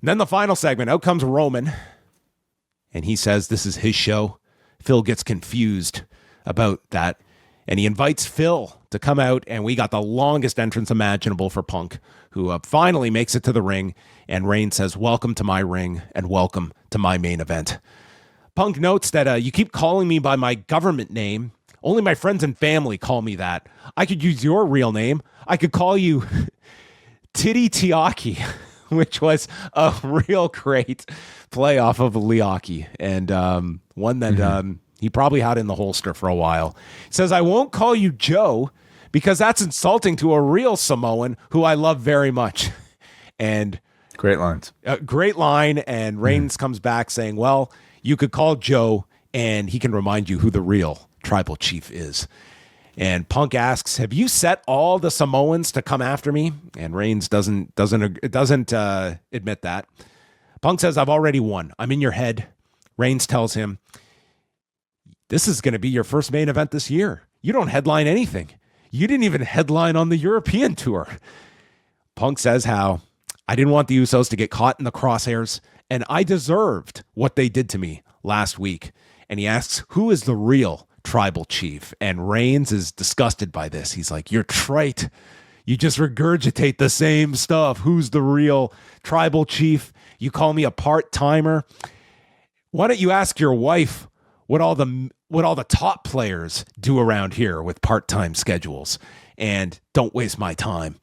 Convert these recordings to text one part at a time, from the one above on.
And then the final segment, out comes Roman, and he says this is his show. Phil gets confused about that, and he invites Phil to come out, and we got the longest entrance imaginable for Punk, who finally makes it to the ring, and Reigns says, welcome to my ring, and welcome to my main event. Punk notes that you keep calling me by my government name. Only my friends and family call me that. I could use your real name. I could call you Titty Tiaki, which was a real great play off of Liaki, and one that he probably had in the holster for a while. He says, I won't call you Joe because that's insulting to a real Samoan who I love very much. And great lines. Great line, and Reigns comes back saying, well, you could call Joe, and he can remind you who the real tribal chief is. And Punk asks, have you set all the Samoans to come after me? And Reigns doesn't admit that. Punk says, I've already won. I'm in your head. Reigns tells him, this is going to be your first main event this year. You don't headline anything. You didn't even headline on the European tour. Punk says how I didn't want the Usos to get caught in the crosshairs, and I deserved what they did to me last week. And he asks, who is the real tribal chief? And Reigns is disgusted by this. He's like, you're trite. You just regurgitate the same stuff. Who's the real tribal chief? You call me a part-timer. Why don't you ask your wife what all the top players do around here with part-time schedules, and don't waste my time.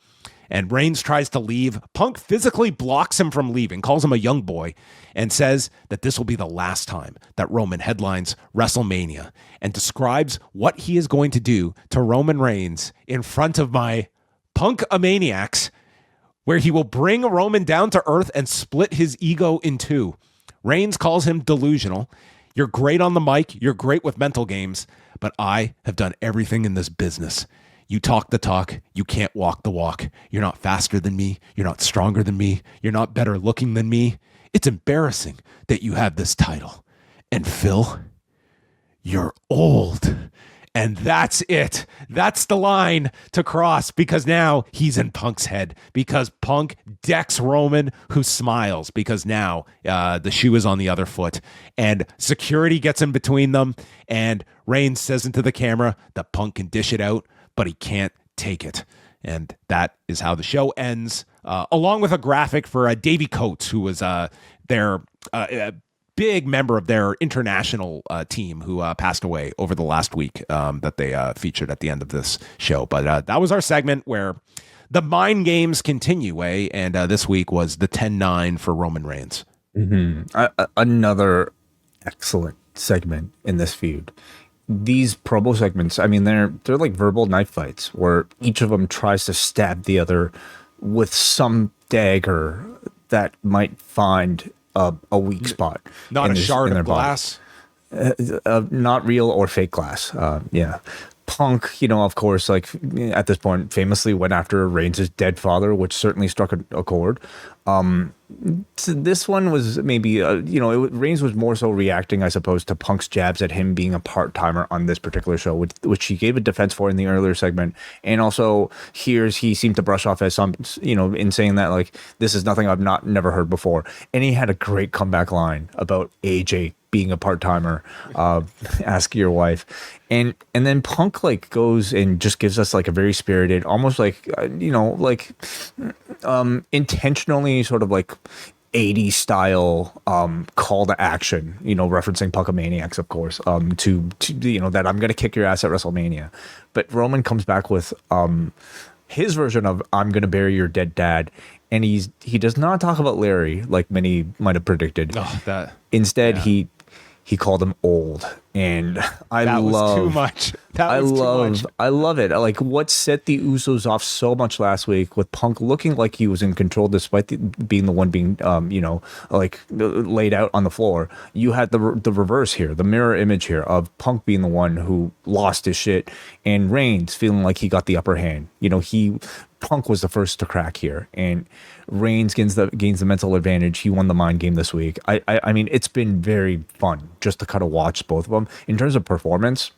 And Reigns tries to leave. Punk physically blocks him from leaving, calls him a young boy, and says that this will be the last time that Roman headlines WrestleMania, and describes what he is going to do to Roman Reigns in front of my Punk-a-maniacs, where he will bring Roman down to earth and split his ego in two. Reigns calls him delusional. You're great on the mic. You're great with mental games, but I have done everything in this business. You talk the talk. You can't walk the walk. You're not faster than me. You're not stronger than me. You're not better looking than me. It's embarrassing that you have this title. And Phil, you're old. And that's it. That's the line to cross, because now he's in Punk's head, because Punk decks Roman, who smiles because now the shoe is on the other foot, and security gets in between them. And Reigns says into the camera that Punk can dish it out, but he can't take it. And that is how the show ends, along with a graphic for Davey Coates, who was their big member of their international team, who passed away over the last week, that they featured at the end of this show. But that was our segment where the mind games continue, and this week was the 10-9 for Roman Reigns. Another excellent segment in this feud. These promo segments, I mean, they're like verbal knife fights where each of them tries to stab the other with some dagger that might find a weak spot. Not a shard of glass. Not real or fake glass. Yeah. Punk, of course, like at this point, famously went after Reigns' dead father, which certainly struck a chord. So this one was maybe, Reigns was more so reacting, I suppose, to Punk's jabs at him being a part-timer on this particular show, which he gave a defense for in the earlier segment. And also he seemed to brush off as some, in saying that, like, this is nothing I've never heard before. And he had a great comeback line about AJ being a part-timer, ask your wife. And then Punk like goes and just gives us like a very spirited, almost like, intentionally sort of like 80s style call to action, referencing Punk-a-maniacs, of course, to that I'm going to kick your ass at WrestleMania. But Roman comes back with his version of I'm going to bury your dead dad. And he does not talk about Larry like many might have predicted. Instead, he called him old, and I love too much. I love it. Like, what set the Usos off so much last week with Punk looking like he was in control, despite being the one being, laid out on the floor. You had the reverse here, the mirror image here of Punk being the one who lost his shit, and Reigns feeling like he got the upper hand. Punk was the first to crack here, and Reigns gains the mental advantage. He won the mind game this week. I mean, it's been very fun just to kind of watch both of them. In terms of performance,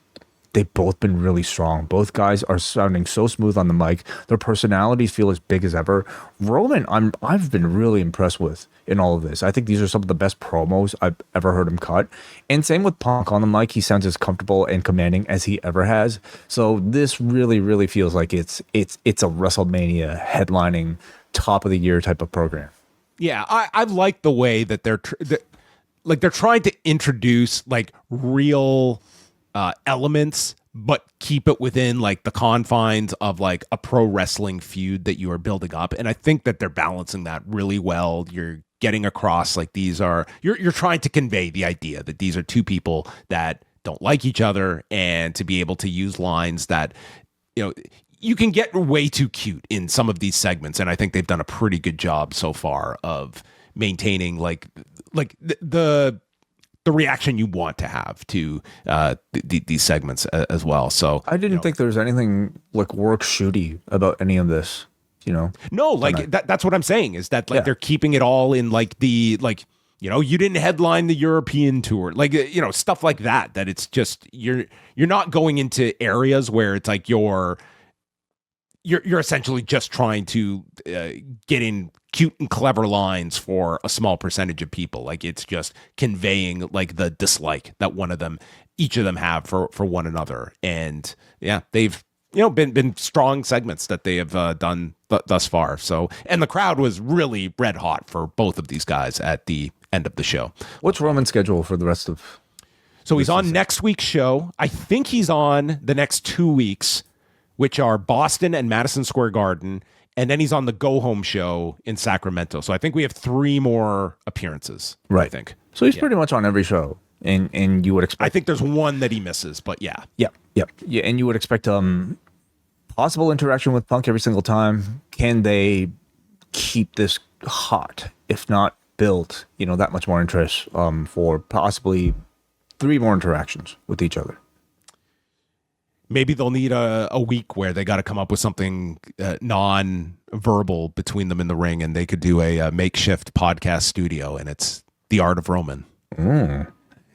they've both been really strong. Both guys are sounding so smooth on the mic. Their personalities feel as big as ever. Roman, I've been really impressed with in all of this. I think these are some of the best promos I've ever heard him cut. And same with Punk on the mic. He sounds as comfortable and commanding as he ever has. So this really, really feels like it's a WrestleMania headlining top of the year type of program. Yeah, I like the way that they're trying to introduce like real elements, but keep it within like the confines of like a pro wrestling feud that you are building up. And I think that they're balancing that really well. You're getting across like you're trying to convey the idea that these are two people that don't like each other, and to be able to use lines that, you can get way too cute in some of these segments. And I think they've done a pretty good job so far of maintaining like the reaction you want to have to these segments as well. So I didn't think there was anything like work shooty about any of this, No, like that's what I'm saying is that they're keeping it all in like the you didn't headline the European tour, like stuff like that. That it's just you're not going into areas where it's like you're essentially just trying to get in cute and clever lines for a small percentage of people. Like it's just conveying like the dislike that each of them have for one another. And yeah, they've been strong segments that they have done thus far. So, and the crowd was really red hot for both of these guys at the end of the show. What's Roman's schedule for the rest of? So he's on next week's show. I think he's on the next 2 weeks, which are Boston and Madison Square Garden. And then he's on the Go Home show in Sacramento. So I think we have 3 more appearances. Right. I think. So he's pretty much on every show. And you would expect. I think there's one that he misses, but yeah. Yeah. And you would expect possible interaction with Punk every single time. Can they keep this hot? If not build, that much more interest for possibly 3 more interactions with each other. Maybe they'll need a week where they got to come up with something non-verbal between them in the ring, and they could do a makeshift podcast studio, and it's The Art of Roman. I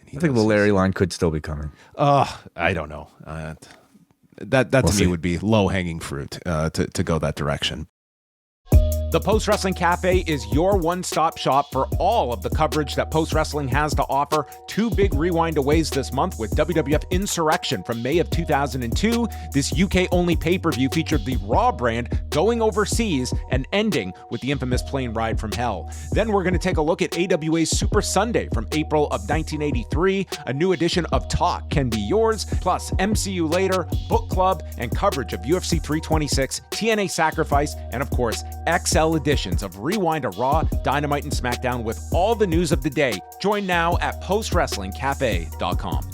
think the Larry line could still be coming. I don't know. That we'll to me would be low-hanging fruit to go that direction. The Post Wrestling Cafe is your one-stop shop for all of the coverage that Post Wrestling has to offer. 2 big rewind-aways this month with WWF Insurrection from May of 2002. This UK-only pay-per-view featured the Raw brand going overseas and ending with the infamous plane ride from hell. Then we're going to take a look at AWA's Super Sunday from April of 1983. A new edition of Talk Can Be Yours, plus MCU Later, Book Club, and coverage of UFC 326, TNA Sacrifice, and of course, XL editions of Rewind a Raw, Dynamite, and SmackDown with all the news of the day. Join now at postwrestlingcafe.com.